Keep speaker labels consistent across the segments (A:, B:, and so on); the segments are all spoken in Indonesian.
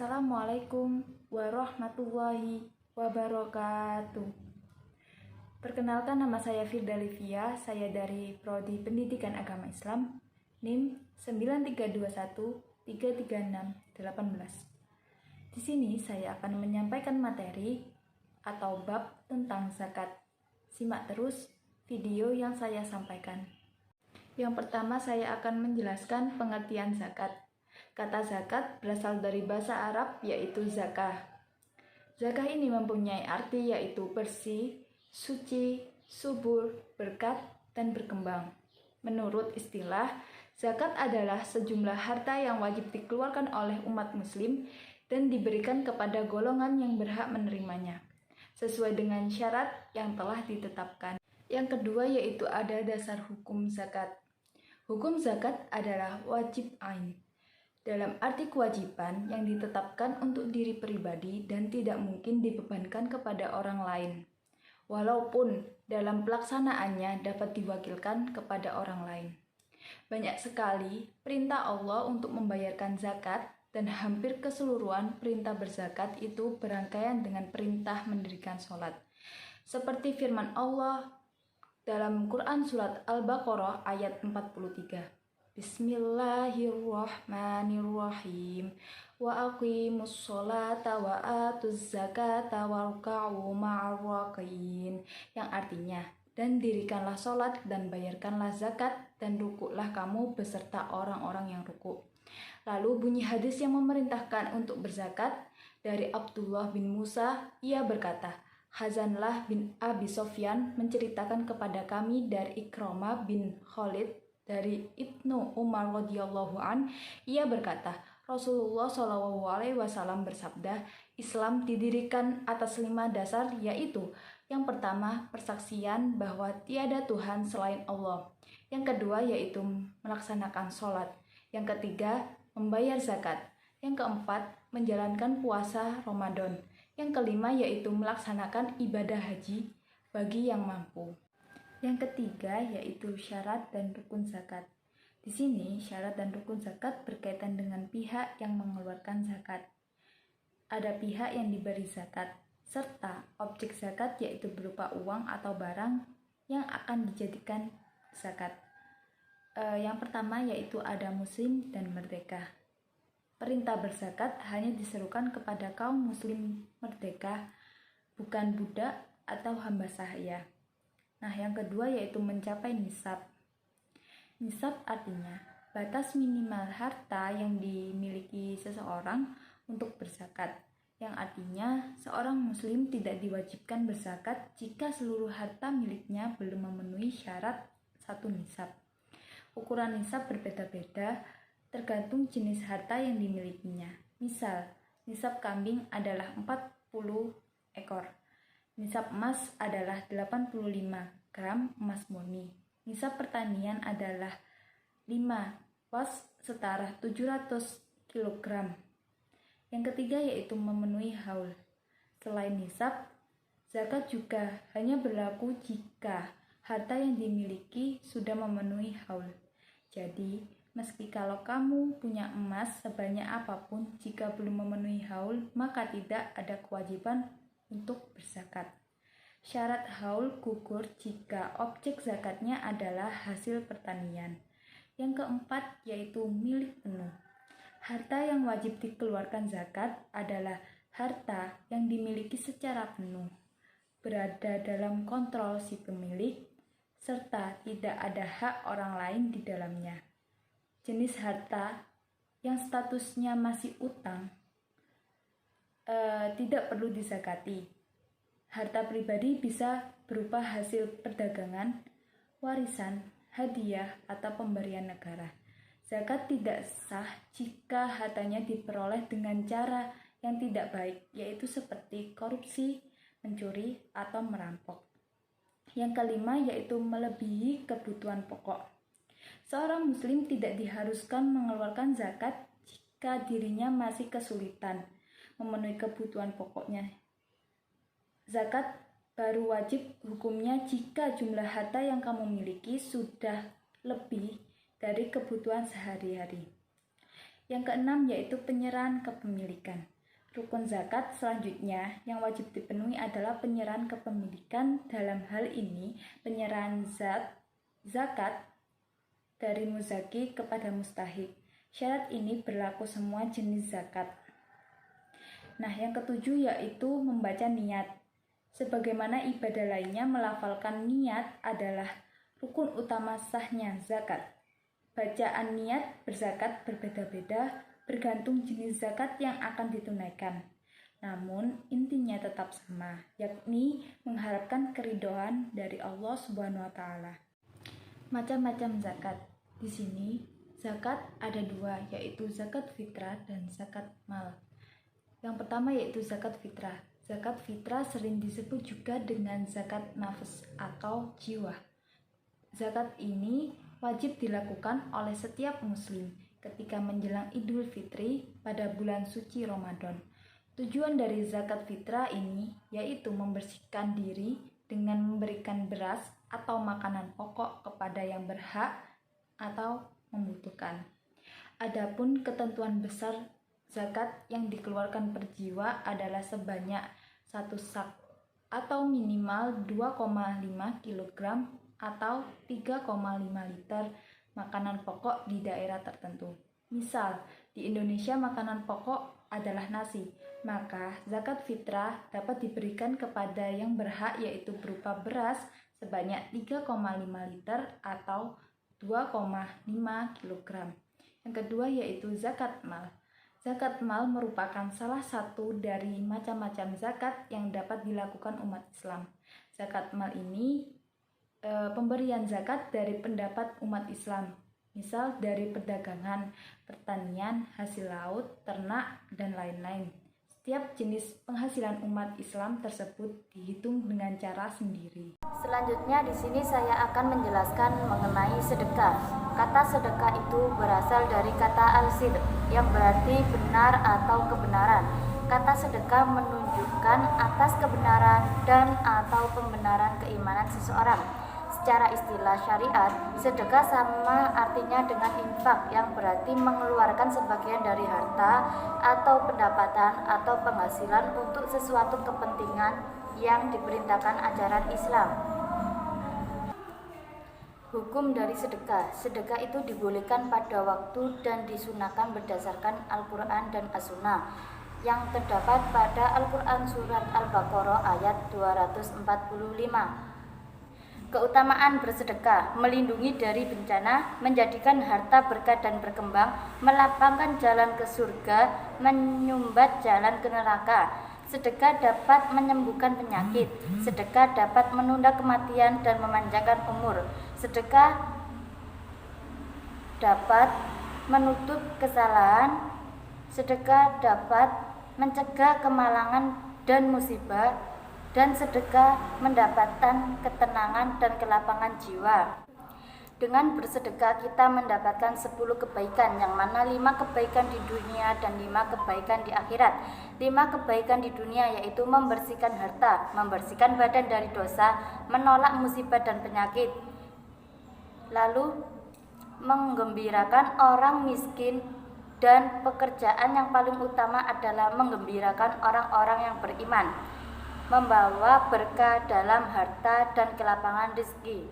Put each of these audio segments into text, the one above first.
A: Assalamualaikum warahmatullahi wabarakatuh. Perkenalkan, nama saya Firda Livia, saya dari Prodi Pendidikan Agama Islam, NIM 9321336618. Di sini saya akan menyampaikan materi atau bab tentang zakat. Simak terus video yang saya sampaikan. Yang pertama, saya akan menjelaskan pengertian zakat. Kata zakat berasal dari bahasa Arab, yaitu zakah. Zakah ini mempunyai arti yaitu bersih, suci, subur, berkat, dan berkembang. Menurut istilah, zakat adalah sejumlah harta yang wajib dikeluarkan oleh umat muslim dan diberikan kepada golongan yang berhak menerimanya, sesuai dengan syarat yang telah ditetapkan. Yang kedua yaitu ada dasar hukum zakat. Hukum zakat adalah wajib ain, dalam arti kewajiban yang ditetapkan untuk diri pribadi dan tidak mungkin dibebankan kepada orang lain, walaupun dalam pelaksanaannya dapat diwakilkan kepada orang lain. Banyak sekali perintah Allah untuk membayarkan zakat, dan hampir keseluruhan perintah berzakat itu berangkaian dengan perintah mendirikan sholat. Seperti firman Allah dalam Quran Surat Al-Baqarah ayat 43. Bismillahirrahmanirrahim. Wa aqimus sholata wa atuz zakata warka'u ma'ar rakiin. Yang artinya, dan dirikanlah sholat dan bayarkanlah zakat dan rukuklah kamu beserta orang-orang yang rukuk. Lalu bunyi hadis yang memerintahkan untuk berzakat dari Abdullah bin Musa, ia berkata, Hazanlah bin Abi Sofyan menceritakan kepada kami dari Ikramah bin Khalid dari Ibnu Umar radhiyallahu an, ia berkata, Rasulullah SAW bersabda, Islam didirikan atas 5 dasar, yaitu yang pertama, persaksian bahwa tiada Tuhan selain Allah. Yang kedua yaitu melaksanakan sholat. Yang ketiga, membayar zakat. Yang keempat, menjalankan puasa Ramadan. Yang kelima yaitu melaksanakan ibadah haji bagi yang mampu. Yang ketiga yaitu syarat dan rukun zakat. Di sini syarat dan rukun zakat berkaitan dengan pihak yang mengeluarkan zakat. Ada pihak yang diberi zakat, serta objek zakat yaitu berupa uang atau barang yang akan dijadikan zakat. Yang pertama yaitu ada muslim dan merdeka. Perintah berzakat hanya diserukan kepada kaum muslim merdeka, bukan budak atau hamba sahaya. Nah, yang kedua yaitu mencapai nisab. Nisab artinya batas minimal harta yang dimiliki seseorang untuk berzakat, yang artinya seorang muslim tidak diwajibkan berzakat jika seluruh harta miliknya belum memenuhi syarat 1 nisab. Ukuran nisab berbeda-beda tergantung jenis harta yang dimilikinya. Misal, nisab kambing adalah 40 ekor. Nisab emas adalah 85 gram emas murni. Nisab pertanian adalah 5 was setara 700 kg. Yang ketiga yaitu memenuhi haul. Selain nisab, zakat juga hanya berlaku jika harta yang dimiliki sudah memenuhi haul. Jadi, meski kalau kamu punya emas sebanyak apapun, jika belum memenuhi haul, maka tidak ada kewajiban untuk berzakat. Syarat haul gugur jika objek zakatnya adalah hasil pertanian. Yang keempat yaitu milik penuh. Harta yang wajib dikeluarkan zakat adalah harta yang dimiliki secara penuh, berada dalam kontrol si pemilik, serta tidak ada hak orang lain di dalamnya. Jenis harta yang statusnya masih utang tidak perlu dizakati. Harta pribadi bisa berupa hasil perdagangan, warisan, hadiah, atau pemberian negara. Zakat tidak sah jika hartanya diperoleh dengan cara yang tidak baik, yaitu seperti korupsi, mencuri, atau merampok. Yang kelima yaitu melebihi kebutuhan pokok. Seorang muslim tidak diharuskan mengeluarkan zakat jika dirinya masih kesulitan memenuhi kebutuhan pokoknya. Zakat baru wajib hukumnya jika jumlah harta yang kamu miliki sudah lebih dari kebutuhan sehari-hari. Yang keenam yaitu penyerahan kepemilikan. Rukun zakat selanjutnya yang wajib dipenuhi adalah penyerahan kepemilikan. Dalam hal ini, penyerahan zakat dari muzaki kepada mustahik. Syarat ini berlaku semua jenis zakat. Nah, yang ketujuh yaitu membaca niat. Sebagaimana ibadah lainnya, melafalkan niat adalah rukun utama sahnya zakat. Bacaan niat berzakat berbeda-beda bergantung jenis zakat yang akan ditunaikan. Namun, intinya tetap sama, yakni mengharapkan keridhaan dari Allah Subhanahu wa taala. Macam-macam zakat. Di sini, zakat ada dua, yaitu zakat fitrah dan zakat mal. Yang pertama yaitu zakat fitrah. Zakat fitrah sering disebut juga dengan zakat nafs atau jiwa. Zakat ini wajib dilakukan oleh setiap muslim ketika menjelang Idul Fitri pada bulan suci Ramadan. Tujuan dari zakat fitrah ini yaitu membersihkan diri dengan memberikan beras atau makanan pokok kepada yang berhak atau membutuhkan. Adapun ketentuan besar zakat yang dikeluarkan per jiwa adalah sebanyak 1 sak atau minimal 2,5 kg atau 3,5 liter makanan pokok di daerah tertentu. Misal, di Indonesia makanan pokok adalah nasi, maka zakat fitrah dapat diberikan kepada yang berhak yaitu berupa beras sebanyak 3,5 liter atau 2,5 kg. Yang kedua yaitu zakat mal. Zakat mal merupakan salah satu dari macam-macam zakat yang dapat dilakukan umat Islam. Zakat mal ini pemberian zakat dari pendapat umat Islam, misal dari perdagangan, pertanian, hasil laut, ternak, dan lain-lain. Setiap jenis penghasilan umat Islam tersebut dihitung dengan cara sendiri.
B: Selanjutnya di sini saya akan menjelaskan mengenai sedekah. Kata sedekah itu berasal dari kata al-sidq yang berarti benar atau kebenaran. Kata sedekah menunjukkan atas kebenaran dan atau pembenaran keimanan seseorang. Secara istilah syariat, sedekah sama artinya dengan infak yang berarti mengeluarkan sebagian dari harta atau pendapatan atau penghasilan untuk sesuatu kepentingan yang diperintahkan ajaran Islam. Hukum dari sedekah. Sedekah itu dibolehkan pada waktu dan disunahkan berdasarkan Al-Quran dan As-Sunnah yang terdapat pada Al-Quran surat Al-Baqarah ayat 245. Keutamaan bersedekah, melindungi dari bencana, menjadikan harta berkah dan berkembang, melapangkan jalan ke surga, menyumbat jalan ke neraka. Sedekah dapat menyembuhkan penyakit, sedekah dapat menunda kematian dan memanjangkan umur. Sedekah dapat menutup kesalahan, sedekah dapat mencegah kemalangan dan musibah, dan sedekah mendapatkan ketenangan dan kelapangan jiwa. Dengan bersedekah kita mendapatkan 10 kebaikan, yang mana 5 kebaikan di dunia dan 5 kebaikan di akhirat. 5 kebaikan di dunia yaitu membersihkan harta, membersihkan badan dari dosa, menolak musibah dan penyakit, lalu menggembirakan orang miskin, dan pekerjaan yang paling utama adalah menggembirakan orang-orang yang beriman, membawa berkah dalam harta dan kelapangan rezeki.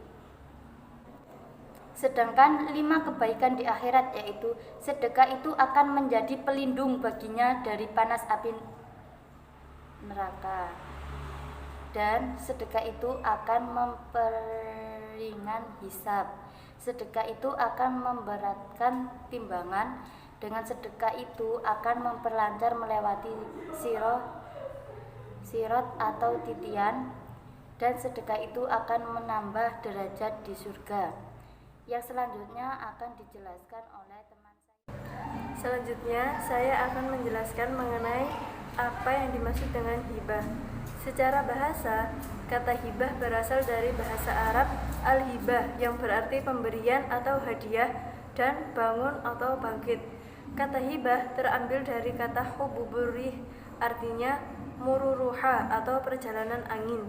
B: Sedangkan 5 kebaikan di akhirat yaitu sedekah itu akan menjadi pelindung baginya dari panas api neraka, dan sedekah itu akan memperingan hisab. Sedekah itu akan memberatkan timbangan. Dengan sedekah itu akan memperlancar melewati sirot atau titian, dan sedekah itu akan menambah derajat di surga. Yang selanjutnya akan dijelaskan oleh teman saya.
C: Selanjutnya saya akan menjelaskan mengenai apa yang dimaksud dengan hibah. Secara bahasa, kata hibah berasal dari bahasa Arab al-hibah yang berarti pemberian atau hadiah dan bangun atau bangkit. Kata hibah terambil dari kata hububurih, artinya mururuha atau perjalanan angin.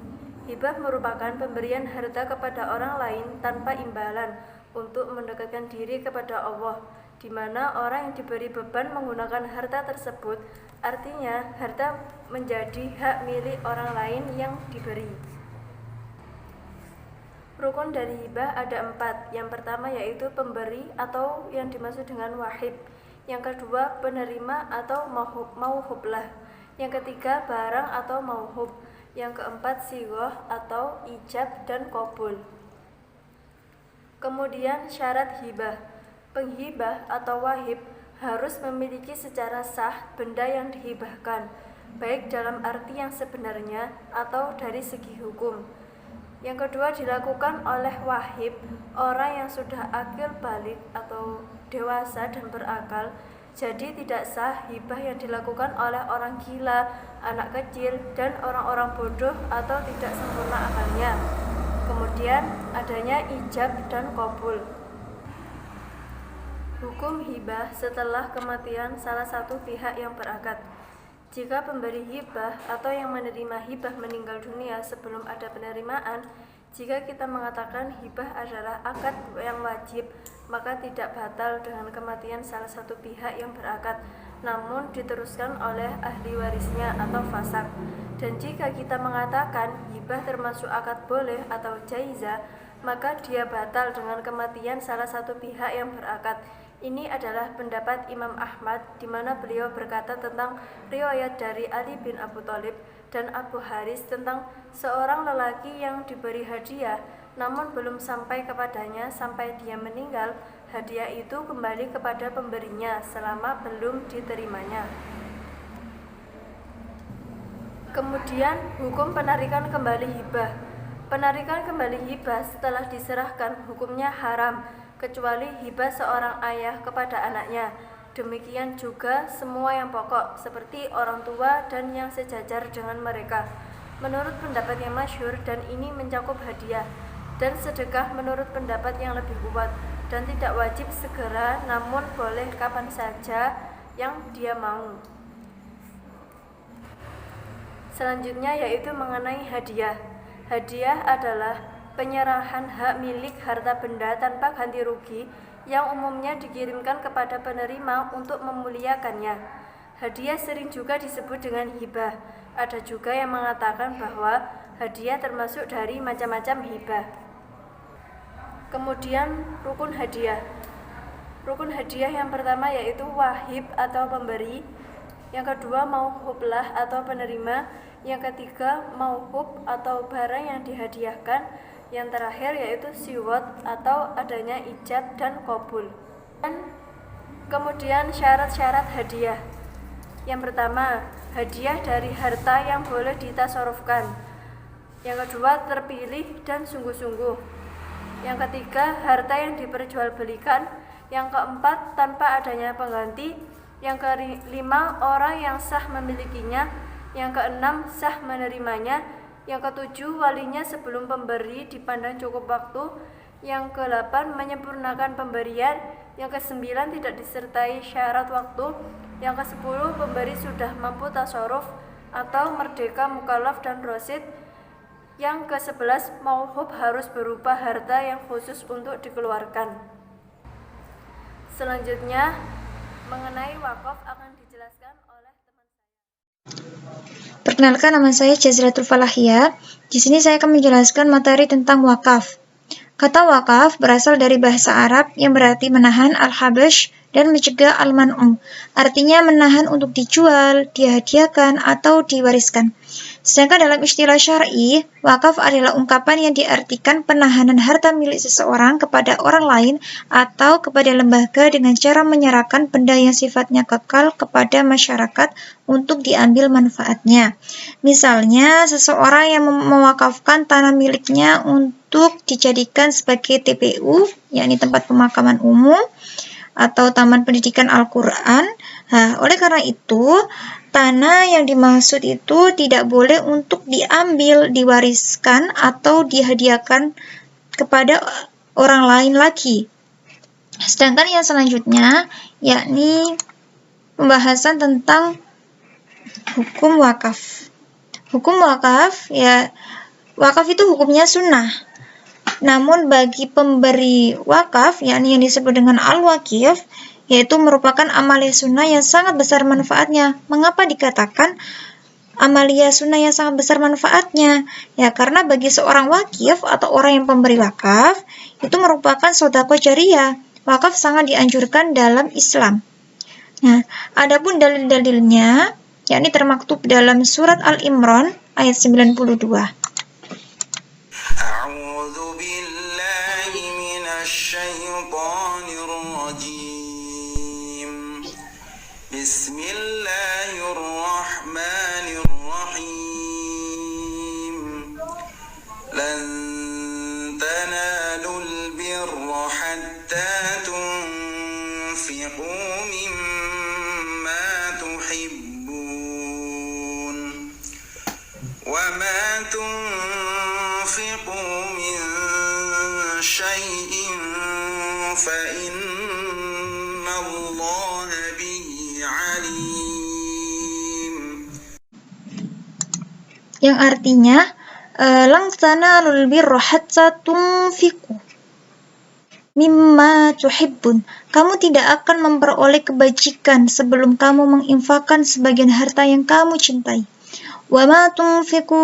C: Hibah merupakan pemberian harta kepada orang lain tanpa imbalan untuk mendekatkan diri kepada Allah. di mana orang yang diberi beban menggunakan harta tersebut, artinya harta menjadi hak milik orang lain yang diberi. Rukun dari hibah ada 4. Yang pertama yaitu pemberi atau yang dimaksud dengan wahib. Yang kedua penerima atau mauhublah. Yang ketiga barang atau mauhub. Yang keempat sigoh atau ijab dan qabul. Kemudian syarat hibah. Penghibah atau wahib harus memiliki secara sah benda yang dihibahkan, baik dalam arti yang sebenarnya atau dari segi hukum. Yang kedua dilakukan oleh wahib, orang yang sudah akil balik atau dewasa dan berakal. Jadi tidak sah hibah yang dilakukan oleh orang gila, anak kecil, dan orang-orang bodoh atau tidak sempurna akalnya. Kemudian adanya ijab dan qabul. Hukum hibah setelah kematian salah satu pihak yang berakad. Jika pemberi hibah atau yang menerima hibah meninggal dunia sebelum ada penerimaan, jika kita mengatakan hibah adalah akad yang wajib, maka tidak batal dengan kematian salah satu pihak yang berakad, namun diteruskan oleh ahli warisnya atau fasak. Dan jika kita mengatakan hibah termasuk akad boleh atau jaizah, maka dia batal dengan kematian salah satu pihak yang berakad. Ini adalah pendapat Imam Ahmad, di mana beliau berkata tentang riwayat dari Ali bin Abu Thalib dan Abu Haris tentang seorang lelaki yang diberi hadiah, namun belum sampai kepadanya sampai dia meninggal. Hadiah itu kembali kepada pemberinya selama belum diterimanya. Kemudian hukum penarikan kembali hibah. Penarikan kembali hibah setelah diserahkan hukumnya haram, kecuali hibah seorang ayah kepada anaknya. Demikian juga semua yang pokok, seperti orang tua dan yang sejajar dengan mereka. Menurut pendapat yang masyhur, dan ini mencakup hadiah dan sedekah menurut pendapat yang lebih kuat, dan tidak wajib segera, namun boleh kapan saja yang dia mau. Selanjutnya yaitu mengenai hadiah. Hadiah adalah penyerahan hak milik harta benda tanpa ganti rugi yang umumnya dikirimkan kepada penerima untuk memuliakannya. Hadiah sering juga disebut dengan hibah. Ada juga yang mengatakan bahwa hadiah termasuk dari macam-macam hibah. Kemudian rukun hadiah. Rukun hadiah yang pertama yaitu wahib atau pemberi. Yang kedua mauhublah atau penerima. Yang ketiga mauhub atau barang yang dihadiahkan. Yang terakhir yaitu siwot atau adanya ijab dan qabul. Dan kemudian syarat-syarat hadiah. Yang pertama, hadiah dari harta yang boleh ditasarufkan. Yang kedua, terpilih dan sungguh-sungguh. Yang ketiga, harta yang diperjualbelikan. Yang keempat, tanpa adanya pengganti. Yang kelima, orang yang sah memilikinya. Yang keenam, sah menerimanya. Yang ketujuh, walinya sebelum pemberi dipandang cukup waktu. Yang kedelapan, menyempurnakan pemberian. Yang kesembilan, tidak disertai syarat waktu. Yang kesepuluh, pemberi sudah mampu tasarruf atau merdeka mukallaf dan rasyid. Yang kesebelas, mauhub harus berupa harta yang khusus untuk dikeluarkan. Selanjutnya, mengenai wakaf akan dijelaskan oleh teman saya.
D: Perkenalkan, nama saya Jazratul Falahiyah. Di sini saya akan menjelaskan materi tentang wakaf. Kata wakaf berasal dari bahasa Arab yang berarti menahan al-habash dan mencegah al-man'um. Artinya menahan untuk dijual, dihadiahkan, atau diwariskan. Sedangkan dalam istilah syar'i, wakaf adalah ungkapan yang diartikan penahanan harta milik seseorang kepada orang lain atau kepada lembaga dengan cara menyerahkan benda yang sifatnya kekal kepada masyarakat untuk diambil manfaatnya. Misalnya, seseorang yang mewakafkan tanah miliknya untuk dijadikan sebagai TPU, yakni tempat pemakaman umum, atau taman pendidikan Al-Quran. Nah, oleh karena itu, tanah yang dimaksud itu tidak boleh untuk diambil, diwariskan, atau dihadiahkan kepada orang lain lagi. Sedangkan yang selanjutnya, yakni pembahasan tentang hukum wakaf. Hukum wakaf, wakaf itu hukumnya sunnah. Namun bagi pemberi wakaf, yakni yang disebut dengan al-wakif, yaitu merupakan amalia sunnah yang sangat besar manfaatnya. Mengapa dikatakan amalia sunnah yang sangat besar manfaatnya? Ya, karena bagi seorang wakif atau orang yang pemberi wakaf, itu merupakan sedekah jariyah. Wakaf sangat dianjurkan dalam Islam. Nah, adapun dalil-dalilnya, yakni termaktub dalam surat Al-Imran ayat 92.
E: A'udzu billahi minasy syaithanir rajim. Bismillahirrahmanirrahim. Lan tanalul birra hatta tunfiqu mimma tuhibbun. Wa ma tunfiqu min syai'in fa innallaha bihi alim.
D: Yang artinya lan tanalul birra hatta tunfiqu mimma tuhibbun. Kamu tidak akan memperoleh kebajikan sebelum kamu menginfakkan sebagian harta yang kamu cintai. Wa ma tunfiqu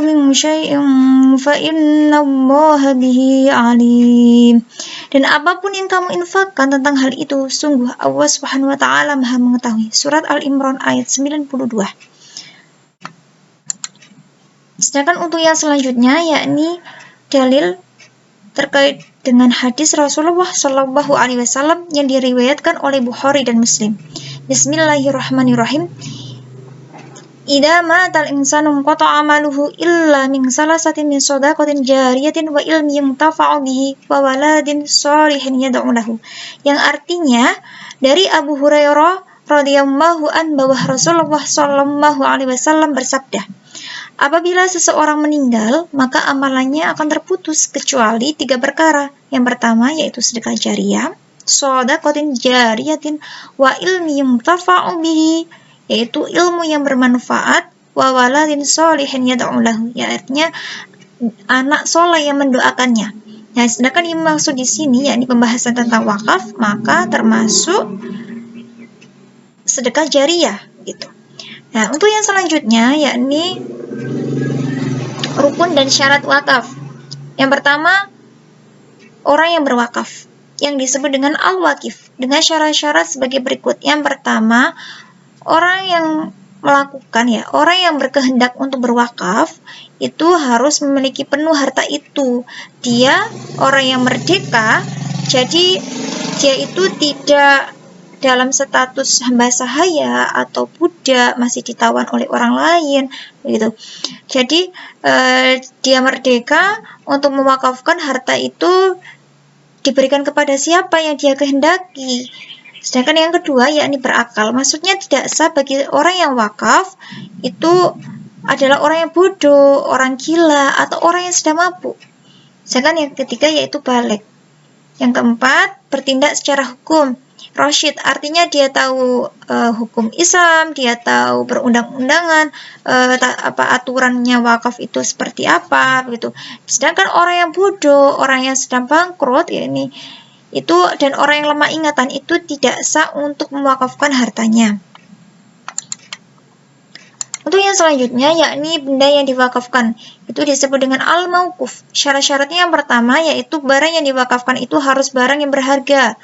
D: min syai'in fa innallaha bihi alim. Dan apapun yang kamu infakkan tentang hal itu, sungguh Allah Subhanahu wa taala Maha mengetahui. Surat Al-Imran ayat 92. Sedangkan untuk yang selanjutnya, yakni dalil terkait dengan hadis Rasulullah Shallallahu Alaihi Wasallam yang diriwayatkan oleh Bukhari dan Muslim. Bismillahirrahmanirrahim. Idza matal insanu qata'a amaluhu illa min salasatin min shadaqatin jariyatin wa ilmin yuntafa'u bihi wa waladin shalihin yad'u lahu. Yang artinya dari Abu Hurairah radhiyallahu an bahwa Rasulullah Shallallahu Alaihi Wasallam bersabda, apabila seseorang meninggal, maka amalannya akan terputus kecuali 3 perkara. Yang pertama yaitu sedekah jariyah, shadaqatin jariyatin, wa ilmi yuntafa'u bihi, yaitu ilmu yang bermanfaat, wa waladin sholihin yad'u lahu, ya artinya anak soleh yang mendoakannya. Nah, sedangkan yang maksud di sini yakni pembahasan tentang wakaf, maka termasuk sedekah jariyah gitu. Nah, untuk yang selanjutnya yakni rukun dan syarat wakaf. Yang pertama, orang yang berwakaf yang disebut dengan al-wakif dengan syarat-syarat sebagai berikut. Yang pertama, orang yang orang yang berkehendak untuk berwakaf itu harus memiliki penuh harta itu. Dia orang yang merdeka, jadi dia itu tidak dalam status hamba sahaya atau budak, masih ditawan oleh orang lain begitu. Jadi dia merdeka untuk mewakafkan harta itu diberikan kepada siapa yang dia kehendaki. Sedangkan yang kedua yakni berakal. Maksudnya tidak sah bagi orang yang wakaf itu adalah orang yang bodoh, orang gila, atau orang yang sedang mabuk. Sedangkan yang ketiga yaitu balik. Yang keempat, bertindak secara hukum. Rasyid, artinya dia tahu hukum Islam, dia tahu perundang-undangan, aturannya wakaf itu seperti apa, begitu. Sedangkan orang yang bodoh, orang yang sedang bangkrut, ya ini itu dan orang yang lemah ingatan itu tidak sah untuk mewakafkan hartanya. Untuk yang selanjutnya yakni benda yang diwakafkan itu disebut dengan al-mauquf. Syarat-syaratnya yang pertama yaitu barang yang diwakafkan itu harus barang yang berharga.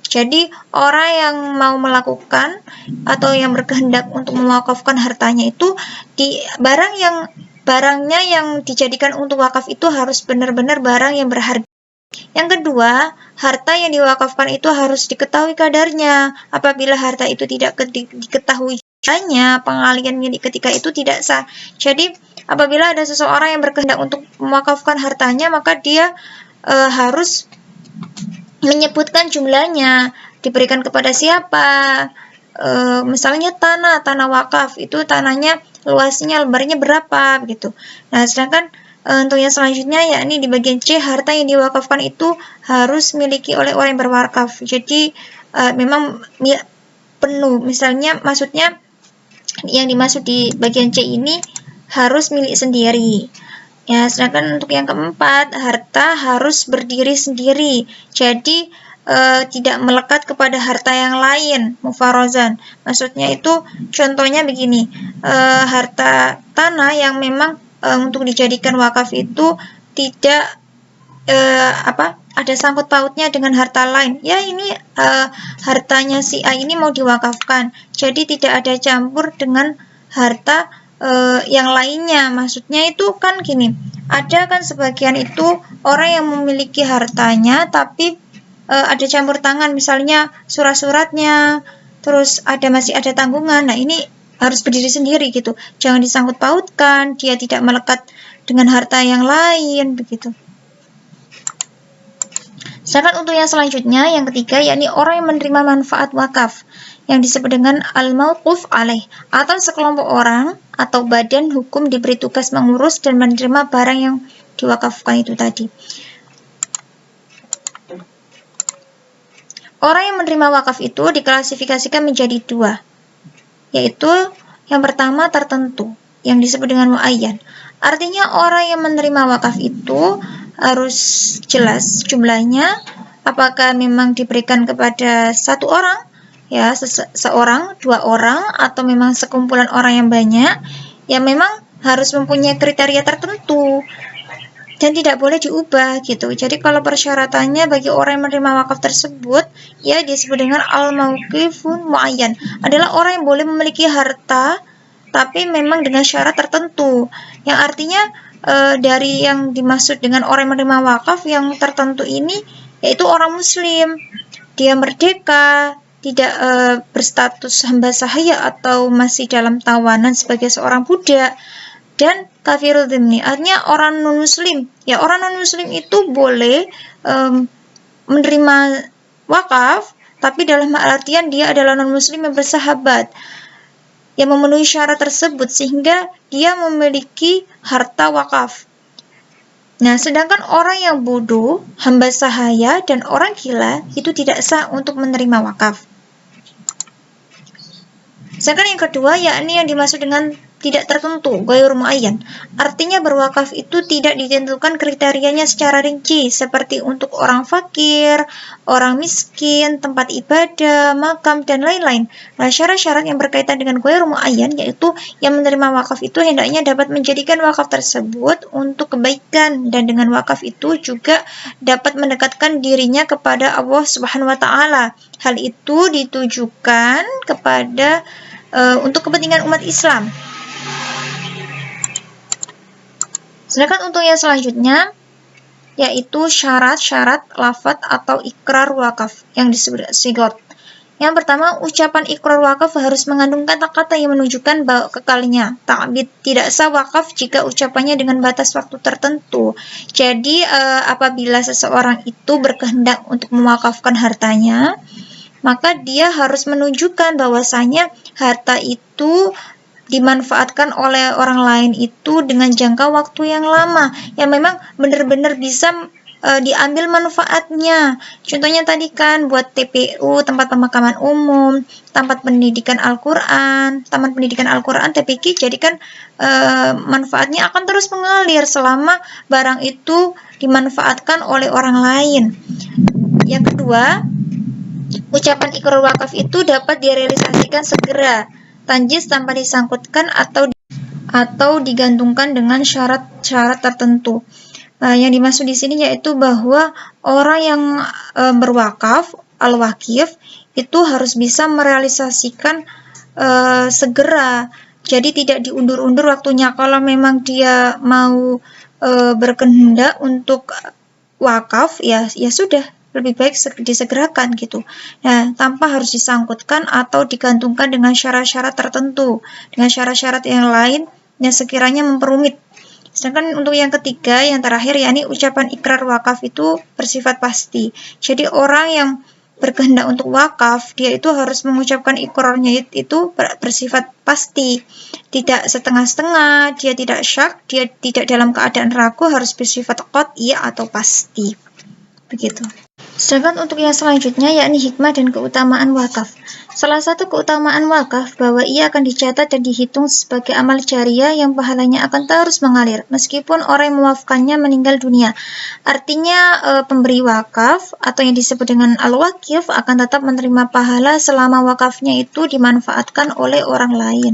D: Jadi orang yang mau melakukan atau yang berkehendak untuk mewakafkan hartanya itu di barangnya yang dijadikan untuk wakaf itu harus benar-benar barang yang berharga. Yang kedua, harta yang diwakafkan itu harus diketahui kadarnya. Apabila harta itu tidak diketahui hanya pengalian milik ketika itu tidak sah. Jadi apabila ada seseorang yang berkehendak untuk mewakafkan hartanya, maka dia harus menyebutkan jumlahnya, diberikan kepada siapa. Misalnya tanah wakaf itu tanahnya luasnya lebarnya berapa begitu. Nah, sedangkan untuk yang selanjutnya yakni di bagian C, harta yang diwakafkan itu harus miliki oleh orang yang berwakaf. Jadi memang penuh. Misalnya maksudnya yang dimaksud di bagian C ini harus milik sendiri. Ya, sedangkan untuk yang keempat, harta harus berdiri sendiri. Jadi tidak melekat kepada harta yang lain, mufarozan. Maksudnya itu contohnya begini, harta tanah yang memang untuk dijadikan wakaf itu tidak ada sangkut pautnya dengan harta lain. Ya ini hartanya si A ini mau diwakafkan, jadi tidak ada campur dengan harta yang lainnya. Maksudnya itu kan gini, ada kan sebagian itu orang yang memiliki hartanya tapi ada campur tangan, misalnya surat-suratnya, terus masih ada tanggungan. Nah ini harus berdiri sendiri gitu, jangan disangkut pautkan, dia tidak melekat dengan harta yang lain begitu. Sedangkan untuk yang selanjutnya, yang ketiga, yakni orang yang menerima manfaat wakaf yang disebut dengan al-mauquf alaih, atau sekelompok orang atau badan hukum diberi tugas mengurus dan menerima barang yang diwakafkan itu tadi. Orang yang menerima wakaf itu diklasifikasikan menjadi dua, yaitu yang pertama tertentu, yang disebut dengan muayyan. Artinya orang yang menerima wakaf itu harus jelas jumlahnya, apakah memang diberikan kepada satu orang, ya seorang, dua orang, atau memang sekumpulan orang yang banyak, ya memang harus mempunyai kriteria tertentu dan tidak boleh diubah gitu. Jadi kalau persyaratannya bagi orang yang menerima wakaf tersebut, ya disebut dengan al-mauqifun muayyan, adalah orang yang boleh memiliki harta tapi memang dengan syarat tertentu, yang artinya dari yang dimaksud dengan orang yang menerima wakaf yang tertentu ini yaitu orang muslim, dia merdeka, tidak berstatus hamba sahaya atau masih dalam tawanan sebagai seorang budak, dan kafirul dhimmi, artinya orang non muslim. Ya orang non muslim itu boleh menerima wakaf, tapi dalam artian dia adalah non muslim yang bersahabat, yang memenuhi syarat tersebut sehingga dia memiliki harta wakaf. Nah, sedangkan orang yang bodoh, hamba sahaya, dan orang gila itu tidak sah untuk menerima wakaf. Sedangkan yang kedua, yakni yang dimaksud dengan tidak tertentu, ghairu muayyan. Artinya berwakaf itu tidak ditentukan kriterianya secara rinci, seperti untuk orang fakir, orang miskin, tempat ibadah, makam, dan lain-lain. Nah, syarat-syarat yang berkaitan dengan ghairu muayyan, yaitu yang menerima wakaf itu hendaknya dapat menjadikan wakaf tersebut untuk kebaikan, dan dengan wakaf itu juga dapat mendekatkan dirinya kepada Allah Subhanahu wa Ta'ala. Hal itu ditujukan kepada untuk kepentingan umat Islam. Sedangkan untuk yang selanjutnya, yaitu syarat-syarat lafadz atau ikrar wakaf yang disebut sigot. Yang pertama, ucapan ikrar wakaf harus mengandung kata-kata yang menunjukkan bahwa kekalnya. Ta'bid, tidak sah wakaf jika ucapannya dengan batas waktu tertentu. Jadi apabila seseorang itu berkehendak untuk mewakafkan hartanya, maka dia harus menunjukkan bahwasanya harta itu dimanfaatkan oleh orang lain itu dengan jangka waktu yang lama, yang memang benar-benar bisa diambil manfaatnya. Contohnya tadi kan buat TPU, tempat pemakaman umum, tempat pendidikan Al-Quran, taman pendidikan Al-Quran, TPQ, jadi kan manfaatnya akan terus mengalir selama barang itu dimanfaatkan oleh orang lain. Yang kedua, ucapan ikrar wakaf itu dapat direalisasikan segera, tanjis tanpa disangkutkan atau digantungkan dengan syarat-syarat tertentu. Yang dimaksud di sini yaitu bahwa orang yang berwakaf, al-wakif, itu harus bisa merealisasikan segera. Jadi tidak diundur-undur waktunya. Kalau memang dia mau berkehendak untuk wakaf, ya sudah, lebih baik disegerakan gitu. Nah, tanpa harus disangkutkan atau digantungkan dengan syarat-syarat tertentu, dengan syarat-syarat yang lain yang sekiranya memperumit. Sedangkan untuk yang ketiga, yang terakhir, yakni ucapan ikrar wakaf itu bersifat pasti. Jadi orang yang berkehendak untuk wakaf, dia itu harus mengucapkan ikrarnya itu bersifat pasti, tidak setengah-setengah, dia tidak syak, dia tidak dalam keadaan ragu, harus bersifat qat'i atau pasti. Begitu. Sedangkan untuk yang selanjutnya yakni hikmah dan keutamaan wakaf. Salah satu keutamaan wakaf bahwa ia akan dicatat dan dihitung sebagai amal jariah yang pahalanya akan terus mengalir meskipun orang yang mewakafkannya meninggal dunia. Artinya pemberi wakaf atau yang disebut dengan al-wakif akan tetap menerima pahala selama wakafnya itu dimanfaatkan oleh orang lain.